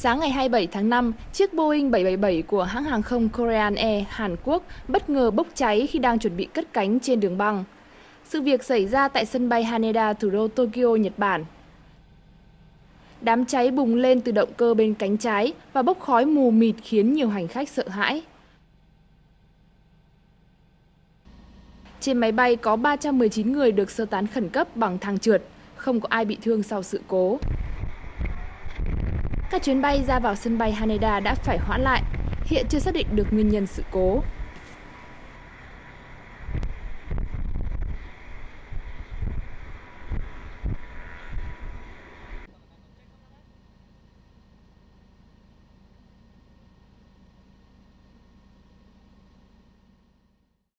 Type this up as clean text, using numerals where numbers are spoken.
Sáng ngày 27 tháng 5, chiếc Boeing 777 của hãng hàng không KoreanAir Hàn Quốc bất ngờ bốc cháy khi đang chuẩn bị cất cánh trên đường băng. Sự việc xảy ra tại sân bay Haneda, thủ đô Tokyo, Nhật Bản. Đám cháy bùng lên từ động cơ bên cánh trái và bốc khói mù mịt khiến nhiều hành khách sợ hãi. Trên máy bay có 319 người được sơ tán khẩn cấp bằng thang trượt, không có ai bị thương sau sự cố. Các chuyến bay ra vào sân bay Haneda đã phải hoãn lại, hiện chưa xác định được nguyên nhân sự cố.